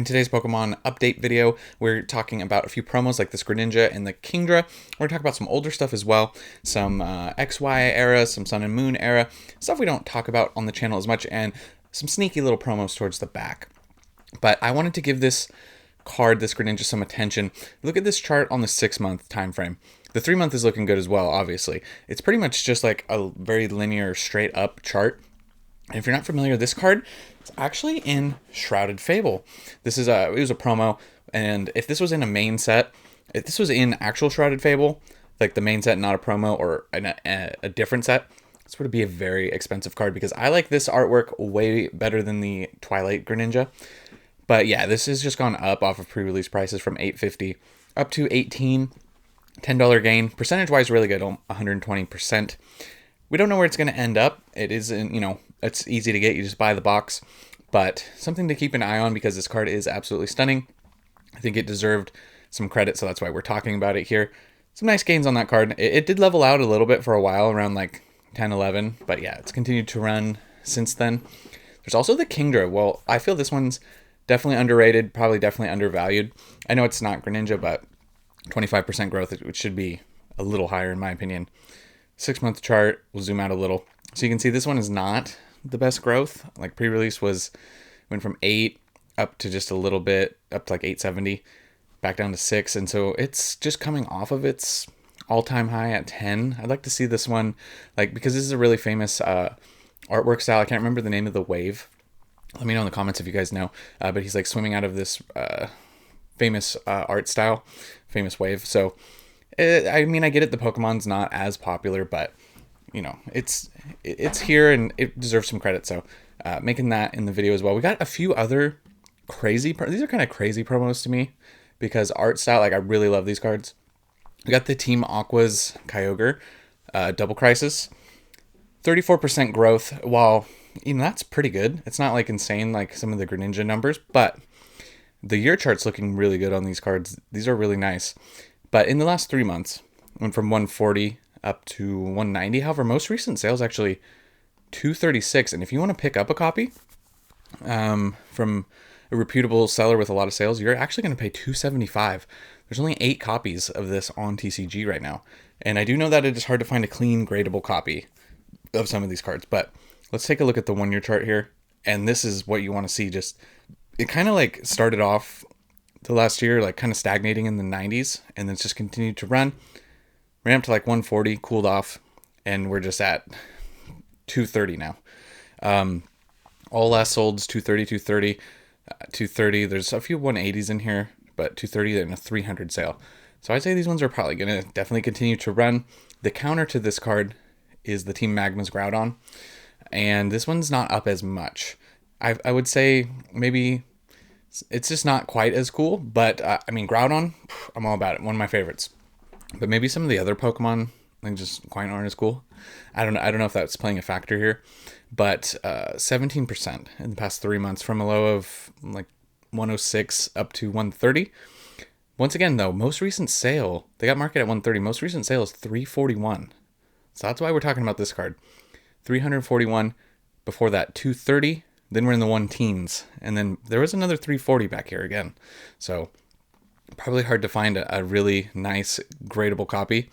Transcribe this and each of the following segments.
In today's Pokemon update video, we're talking about a few promos like this Greninja and the Kingdra. We're going to talk about some older stuff as well, some XY era, some Sun and Moon era, stuff we don't talk about on the channel as much, and some sneaky little promos towards the back. But I wanted to give this card, this Greninja, some attention. Look at this chart on the 6-month time frame. The 3-month is looking good as well, obviously. It's pretty much just like a very linear, straight up chart. And if you're not familiar with this card, it's actually in Shrouded Fable. It was a promo, and if this was in a main set, if this was in actual Shrouded Fable, like the main set, not a promo, or a different set, this would be a very expensive card because I like this artwork way better than the Twilight Greninja. But yeah, this has just gone up off of pre-release prices from $8.50 up to $18, $10 gain. Percentage-wise, really good, 120%. We don't know where it's going to end up. It isn't, it's easy to get. You just buy the box. But something to keep an eye on because this card is absolutely stunning. I think it deserved some credit, so that's why we're talking about it here. Some nice gains on that card. It did level out a little bit for a while, around like 10, 11. But yeah, it's continued to run since then. There's also the Kingdra. Well, I feel this one's definitely underrated, probably definitely undervalued. I know it's not Greninja, but 25% growth, which should be a little higher in my opinion. 6-month chart, we'll zoom out a little. So you can see this one is not the best growth. Like pre-release went from 8 up to just a little bit, up to like 870, back down to 6. And so it's just coming off of its all-time high at 10. I'd like to see this one, because this is a really famous artwork style. I can't remember the name of the wave. Let me know in the comments if you guys know. But he's like swimming out of this famous art style, famous wave. So I get it. The Pokemon's not as popular, but it's here and it deserves some credit. So making that in the video as well. We got a few other crazy. These are kind of crazy promos to me because art style. I really love these cards. We got the Team Aqua's Kyogre, Double Crisis, 34% growth. While that's pretty good. It's not like insane like some of the Greninja numbers, but the year chart's looking really good on these cards. These are really nice. But in the last 3 months, went from 140 up to 190. However, most recent sales actually 236. And if you want to pick up a copy from a reputable seller with a lot of sales, you're actually going to pay 275. There's only 8 copies of this on TCG right now. And I do know that it is hard to find a clean, gradable copy of some of these cards. But let's take a look at the 1 year chart here. And this is what you want to see. It kind of started off the last year, kind of stagnating in the 90s, and then it's just continued to run. Ran up to 140, cooled off, and we're just at 230 now. All last solds 230, 230, 230. There's a few 180s in here, but 230 and a 300 sale. So I'd say these ones are probably going to definitely continue to run. The counter to this card is the Team Magma's Groudon, and this one's not up as much. I would say maybe it's just not quite as cool, but Groudon, I'm all about it. One of my favorites. But maybe some of the other Pokemon just quite aren't as cool. I don't know if that's playing a factor here, but 17% in the past 3 months from a low of 106 up to 130. Once again, though, most recent sale, they got marketed at 130. Most recent sale is 341. So that's why we're talking about this card. 341. Before that, 230. Then we're in the 1-teens. And then there was another 340 back here again. So probably hard to find a really nice, gradable copy.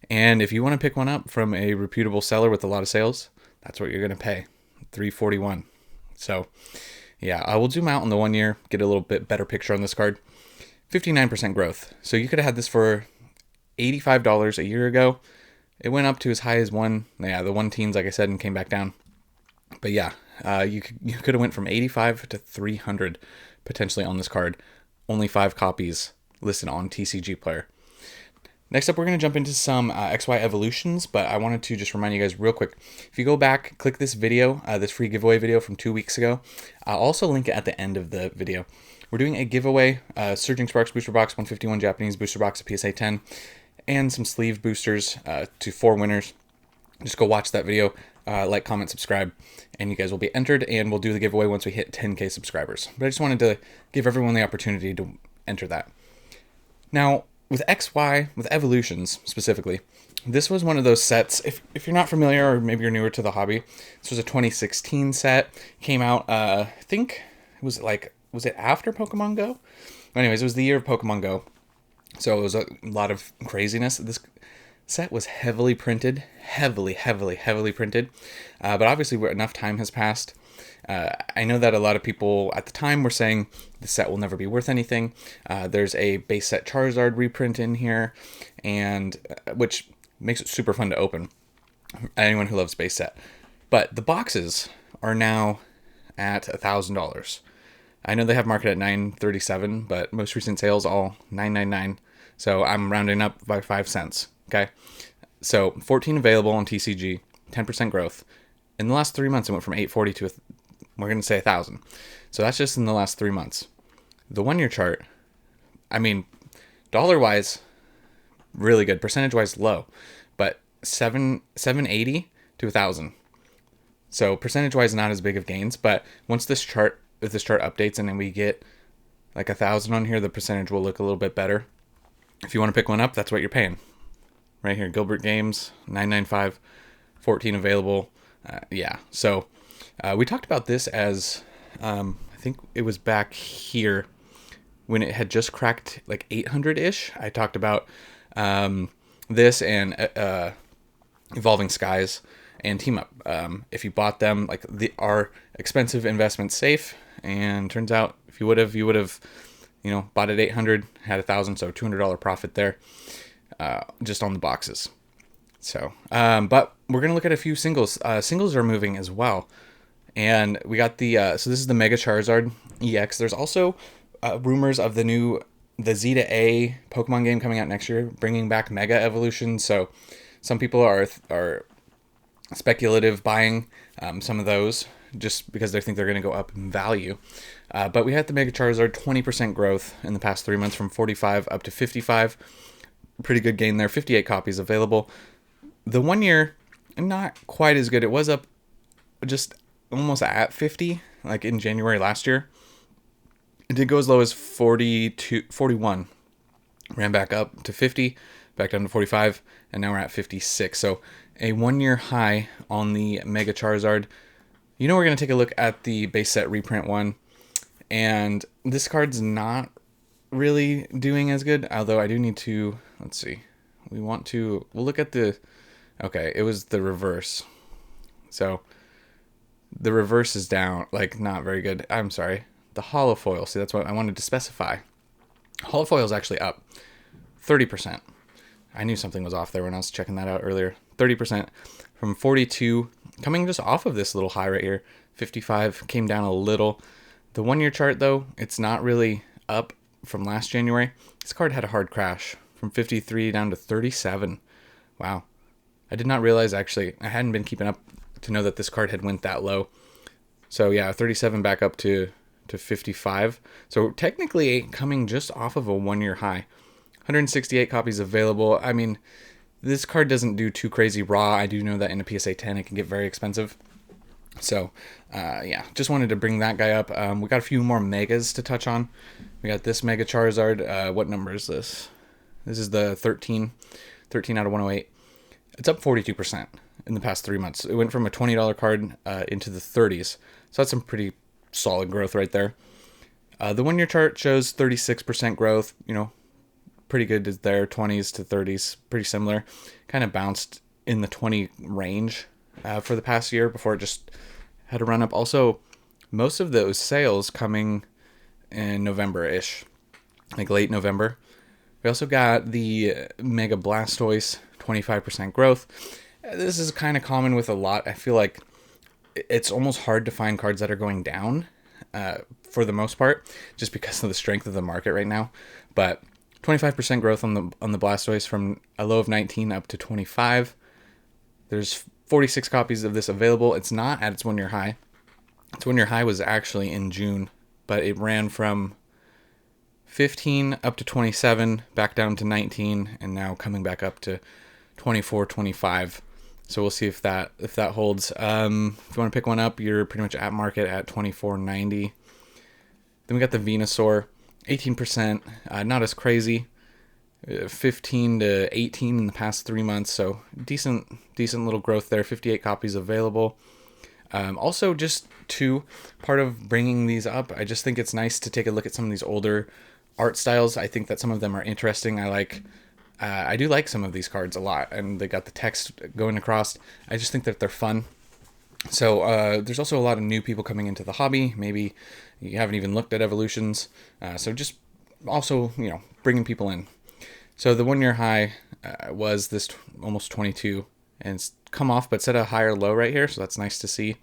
And if you want to pick one up from a reputable seller with a lot of sales, that's what you're going to pay. 341. So yeah, I will zoom out on the 1 year, get a little bit better picture on this card. 59% growth. So you could have had this for $85 a year ago. It went up to as high as the 1-teens, like I said, and came back down. But yeah, you could have went from 85 to 300 potentially on this card. Only 5 copies listed on TCG Player. Next up, we're going to jump into some XY evolutions, but I wanted to just remind you guys real quick. If you go back, click this video, this free giveaway video from 2 weeks ago. I'll also link it at the end of the video. We're doing a giveaway, Surging Sparks Booster Box, 151 Japanese Booster Box, a PSA 10, and some sleeve boosters to 4 winners. Just go watch that video, like, comment, subscribe, and you guys will be entered, and we'll do the giveaway once we hit 10K subscribers. But I just wanted to give everyone the opportunity to enter that. Now, with XY, with evolutions specifically, this was one of those sets, if you're not familiar or maybe you're newer to the hobby, this was a 2016 set, came out, I think it was was it after Pokemon Go? Anyways, it was the year of Pokemon Go. So it was a lot of craziness. This set was heavily printed, heavily printed. But obviously, enough time has passed. I know that a lot of people at the time were saying the set will never be worth anything. There's a base set Charizard reprint in here, and which makes it super fun to open. Anyone who loves base set. But the boxes are now at $1,000. I know they have market at $9.37, but most recent sales all $9.99. So I'm rounding up by 5 cents. Okay, so 14 available on TCG, 10% growth. In the last 3 months, it went from 840 to we're gonna say 1,000. So that's just in the last 3 months. The 1 year chart, I mean, dollar wise, really good. Percentage wise, low, but 780 to 1,000. So percentage wise, not as big of gains. But once if this chart updates and then we get like 1,000 on here, the percentage will look a little bit better. If you want to pick one up, that's what you're paying. Right here, Gilbert Games, $9.95, 14 available. Yeah, so we talked about this as, I think it was back here when it had just cracked like 800-ish. I talked about this and Evolving Skies and Team Up. If you bought them, like are expensive investments safe? And turns out if you would have, bought at 800, had 1,000, so $200 profit there. Just on the boxes. So, but we're going to look at a few singles. Singles are moving as well. And we got so this is the Mega Charizard EX. There's also rumors of the Z to A Pokemon game coming out next year, bringing back Mega Evolution. So some people are speculative buying some of those just because they think they're going to go up in value. But we had the Mega Charizard 20% growth in the past 3 months from 45 up to 55. Pretty good gain there. 58 copies available. The 1 year, not quite as good. It was up just almost at 50, like in January last year. It did go as low as 41. Ran back up to 50, back down to 45, and now we're at 56. So a 1 year high on the Mega Charizard. We're going to take a look at the base set reprint one. And this card's not really doing as good, although I do need to, let's see, we'll look at okay, it was the reverse. So the reverse is down, like not very good. I'm sorry. The holofoil, see, that's what I wanted to specify. Holofoil is actually up 30%. I knew something was off there when I was checking that out earlier. 30% from 42, coming just off of this little high right here. 55 came down a little. The 1 year chart though, it's not really up from last January. This card had a hard crash from 53 down to 37. Wow. I did not realize, actually, I hadn't been keeping up to know that this card had went that low. So yeah, 37 back up to 55. So technically coming just off of a 1 year high. 168 copies available. I mean, this card doesn't do too crazy raw. I do know that in a PSA 10 it can get very expensive. So, yeah, just wanted to bring that guy up. We got a few more megas to touch on. We got this Mega Charizard. What number is this? This is the 13 out of 108. It's up 42% in the past 3 months. It went from a $20 card into the 30s. So that's some pretty solid growth right there. The 1 year chart shows 36% growth. Pretty good there. 20s to 30s, pretty similar. Kind of bounced in the 20 range for the past year before it just had to run up. Also, most of those sales coming in November-ish, like late November. We also got the Mega Blastoise, 25% growth. This is kind of common with a lot. I feel like it's almost hard to find cards that are going down for the most part, just because of the strength of the market right now. But 25% growth on the Blastoise from a low of 19 up to 25. There's 46 copies of this available. It's not at its 1 year high. Its 1 year high was actually in June, but it ran from 15 up to 27, back down to 19, and now coming back up to 24, 25. So we'll see if that holds. If you want to pick one up, you're pretty much at market at $24.90. Then we got the Venusaur, 18%, not as crazy. 15 to 18 in the past 3 months, so decent little growth there. 58 copies available. Also, just to part of bringing these up, I just think it's nice to take a look at some of these older art styles. I think that some of them are interesting. I do like some of these cards a lot, and they got the text going across. I just think that they're fun. So there's also a lot of new people coming into the hobby. Maybe you haven't even looked at evolutions. So just also, bringing people in. So the 1 year high was this almost 22, and it's come off, but set a higher low right here. So that's nice to see.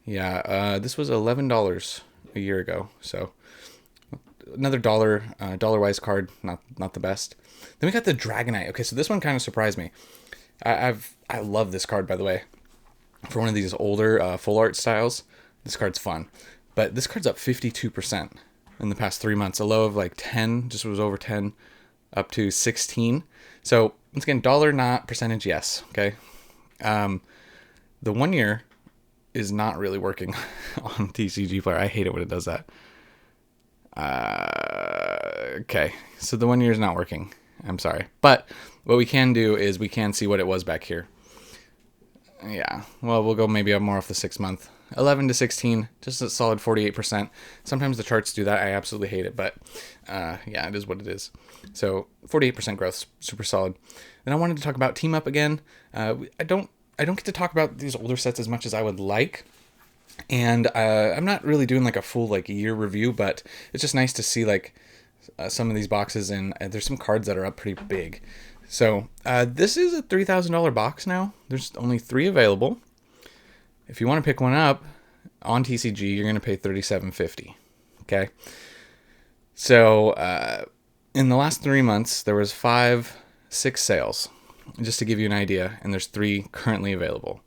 Yeah, this was $11 a year ago. So another dollar-wise card, not the best. Then we got the Dragonite. Okay, so this one kind of surprised me. I love this card, by the way. For one of these older full art styles, this card's fun. But this card's up 52% in the past 3 months. A low of like 10, just was over 10, up to 16. So once again, dollar not, percentage yes. Okay. The 1 year is not really working on TCG Player. I hate it when it does that. Okay, so the 1 year is not working. I'm sorry. But what we can do is we can see what it was back here. Yeah, well, we'll go maybe more off the 6 month. 11 to 16, just a solid 48%. Sometimes the charts do that. I absolutely hate it, but yeah, it is what it is. So 48% growth, super solid. Then I wanted to talk about Team Up again. I don't get to talk about these older sets as much as I would like. And I'm not really doing like a full like year review, but it's just nice to see like some of these boxes, and there's some cards that are up pretty big. So this is a $3,000 box now. There's only 3 available. If you want to pick one up on TCG, you're going to pay $37.50. Okay. So in the last 3 months, there was 5-6 sales, just to give you an idea, and there's 3 currently available.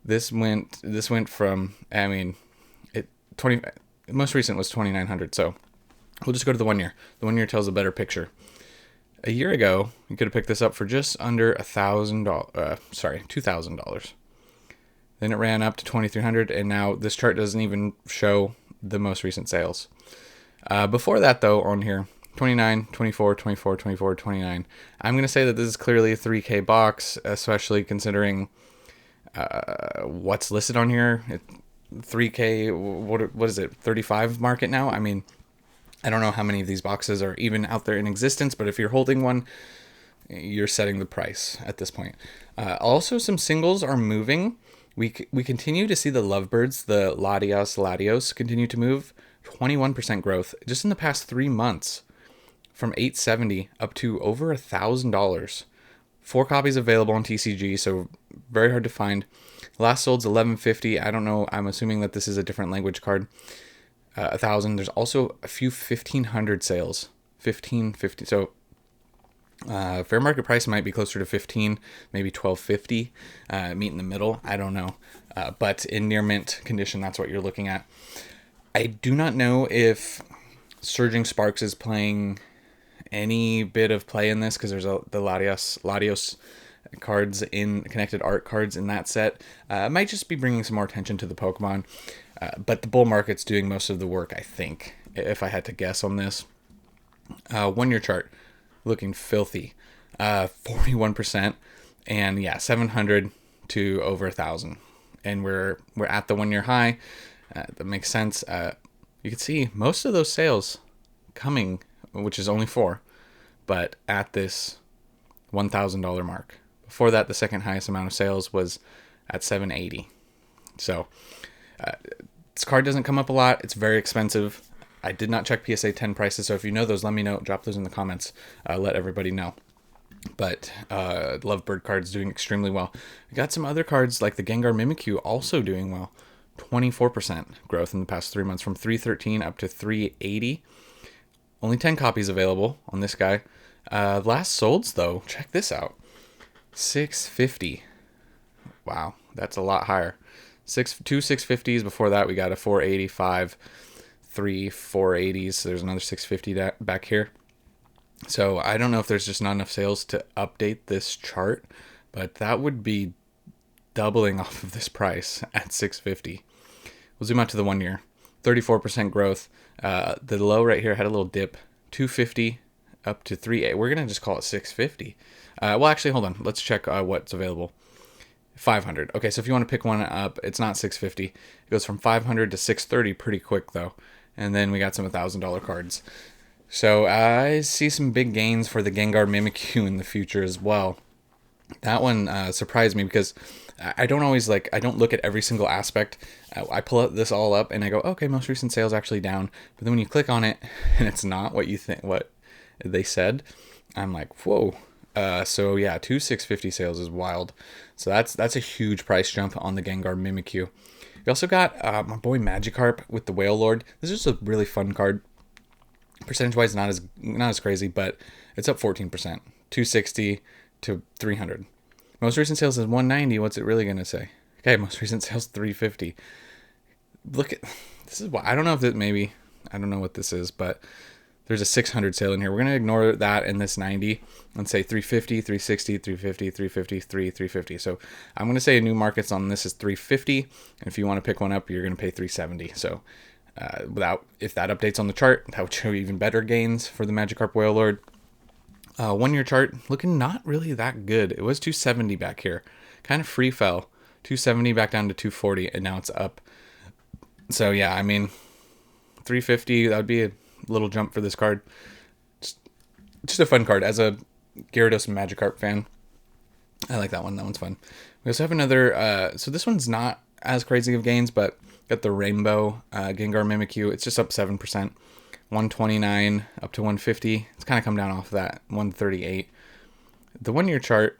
This went from, I mean, most recent was 2,900. So we'll just go to the 1 year. The 1 year tells a better picture. A year ago, you could have picked this up for just under $2,000. Then it ran up to 2,300, and now this chart doesn't even show the most recent sales. Before that, though, on here, 29, 24, 24, 24, 29. I'm going to say that this is clearly a 3K box, especially considering what's listed on here. 3K, what is it, 35 market now? I mean, I don't know how many of these boxes are even out there in existence, but if you're holding one, you're setting the price at this point. Also, some singles are moving. We continue to see the Lovebirds, the Latios continue to move. 21% growth just in the past 3 months, from $870 up to over $1,000. 4 copies available on TCG, so very hard to find. Last sold's $11.50. I don't know. I'm assuming that this is a different language card. 1,000. There's also a few 1,500 sales. 1,550. So fair market price might be closer to 15, maybe 12.50. Meet in the middle. I don't know. But in near mint condition, that's what you're looking at. I do not know if Surging Sparks is playing any bit of play in this, because there's the Latios cards in connected art cards in that set. Might just be bringing some more attention to the Pokemon. But the bull market's doing most of the work, I think, if I had to guess on this. 1 year chart looking filthy. 41%, and yeah, 700 to over 1,000. And we're at the 1 year high. That makes sense. You can see most of those sales coming, which is only 4, but at this $1,000 mark. Before that, the second highest amount of sales was at 780. So this card doesn't come up a lot. It's very expensive. I did not check PSA 10 prices, so if you know those, let me know. Drop those in the comments. Let everybody know. But Lovebird card's doing extremely well. We got some other cards like the Gengar Mimikyu also doing well. 24% growth in the past 3 months, from 313 up to 380. Only 10 copies available on this guy. Last solds, though, check this out. 650. Wow, that's a lot higher. 2 650s. Before that, we got a 485, 3 480s. So there's another 650 back here. So I don't know if there's just not enough sales to update this chart, but that would be doubling off of this price at 650. We'll zoom out to the 1 year. 34% growth. The low right here had a little dip. 250 up to 380. We're going to just call it 650. Well, actually, hold on. Let's check what's available. 500. Okay, so if you want to pick one up, it's not 650. It goes from 500 to 630 pretty quick though. And then we got some $1,000 cards. So I see some big gains for the Gengar Mimikyu in the future as well. That one surprised me because I don't always I don't look at every single aspect. I pull this all up and I go, okay, most recent sales actually down. But then when you click on it and it's not what you think, what they said, I'm like, whoa. So yeah, 650 sales is wild. So that's a huge price jump on the Gengar Mimikyu. We also got my boy Magikarp with the Whale Lord. This is just a really fun card. Percentage wise, not as crazy, but it's up 14%, 260 to 300. Most recent sales is 190. What's it really gonna say? Okay, most recent sales 350. Look at this is why I don't know if it maybe I don't know what this is, but there's a 600 sale in here. We're gonna ignore that in this 90 and say 350, 360, 350, 350, 350. So I'm gonna say new markets on this is 350, and if you want to pick one up, you're gonna pay 370. So if that updates on the chart, that would show even better gains for the Magikarp Whale Lord. 1 year chart looking not really that good. It was 270 back here, kind of free fell, 270 back down to 240, and now it's up. So yeah, I mean, 350, that would be a little jump for this card. Just a fun card. As a Gyarados and Magikarp fan, I like that one. That one's fun. We also have another, so this one's not as crazy of gains, but got the Rainbow Gengar Mimikyu. It's just up 7%, 129 up to 150. It's kind of come down off of that, 138. The 1 year chart,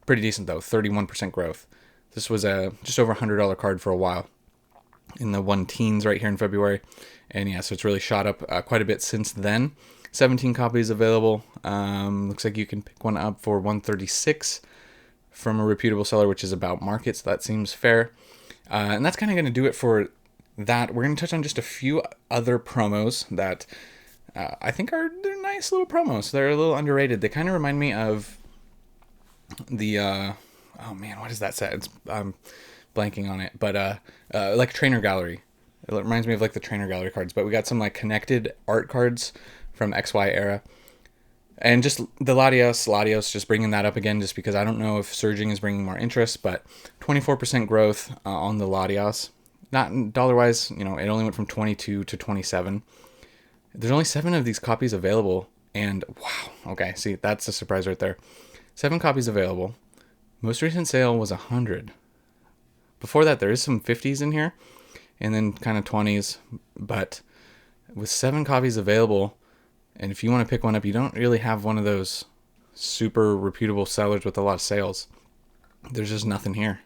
pretty decent though, 31% growth. This was a just over $100 card for a while, in the 1 teens right here in February. And yeah, so it's really shot up quite a bit since then. 17 copies available. Looks like you can pick one up for 136 from a reputable seller, which is about market, so that seems fair. And that's kind of going to do it for that. We're going to touch on just a few other promos that I think they're nice little promos. They're a little underrated. They kind of remind me of the oh man, what is that set? I'm blanking on it, but like Trainer Gallery. It reminds me of like the Trainer Gallery cards. But we got some like connected art cards from XY era. And just the Latios, just bringing that up again, just because I don't know if Surging is bringing more interest, but 24% growth on the Latios. Not dollar-wise, it only went from 22 to 27. There's only 7 of these copies available, and wow, okay, see, that's a surprise right there. 7 copies available. Most recent sale was 100. Before that, there is some 50s in here, and then kind of 20s, but with 7 copies available, and if you want to pick one up, you don't really have one of those super reputable sellers with a lot of sales. There's just nothing here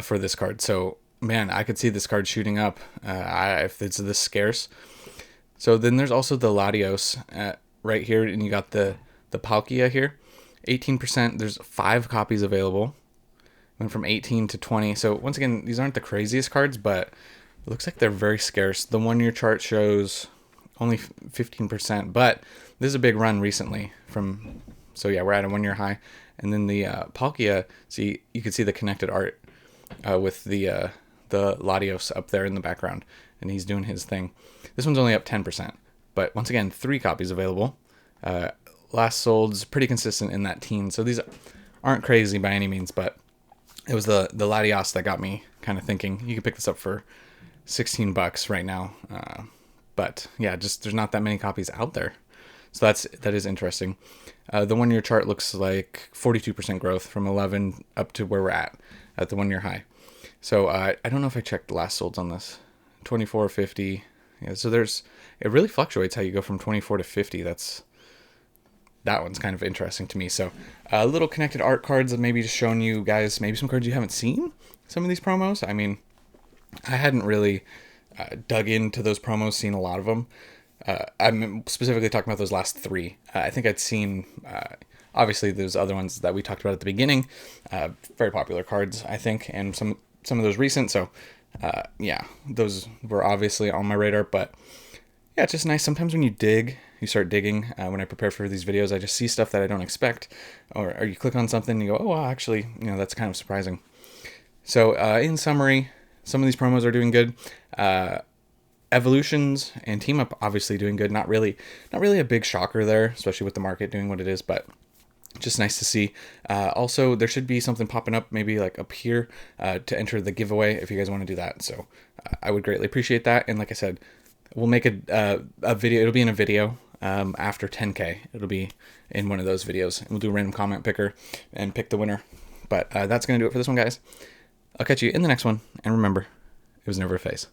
for this card. So, man, I could see this card shooting up if it's this scarce. So then there's also the Latios right here, and you got the Palkia here. 18%. There's 5 copies available. Went from 18 to 20. So once again, these aren't the craziest cards, but it looks like they're very scarce. The 1 year chart shows only 15%, but this is a big run recently so yeah, we're at a 1 year high. And then the Palkia, see, you can see the connected art with the Latios up there in the background, and he's doing his thing. This one's only up 10%, but once again, 3 copies available. Last sold's pretty consistent in that teen, so these aren't crazy by any means, but it was the Latios that got me kind of thinking. You can pick this up for $16 right now. But yeah, just there's not that many copies out there. So that is interesting. The 1 year chart looks like 42% growth from 11 up to where we're at the 1 year high. So I don't know if I checked the last solds on this. 24, 50. Yeah, so it really fluctuates how you go from 24 to 50. That one's kind of interesting to me. So little connected art cards that maybe just showing you guys maybe some cards you haven't seen. Some of these promos. I mean, I hadn't really dug into those promos, seen a lot of them. I'm specifically talking about those last 3. I think I'd seen, obviously, those other ones that we talked about at the beginning. Very popular cards, I think, and some of those recent. So, yeah, those were obviously on my radar. But, yeah, it's just nice. Sometimes when you start digging. When I prepare for these videos, I just see stuff that I don't expect. Or you click on something and you go, oh, well, actually, that's kind of surprising. So, in summary, some of these promos are doing good. Evolutions and Team Up obviously doing good. Not really a big shocker there, especially with the market doing what it is. But Just nice to see. Also, there should be something popping up, maybe like up here, to enter the giveaway if you guys want to do that. So I would greatly appreciate that. And like I said, we'll make a video. It'll be in a video after 10K. It'll be in one of those videos. And we'll do a random comment picker and pick the winner. But that's going to do it for this one, guys. I'll catch you in the next one. And remember, it was never a phase.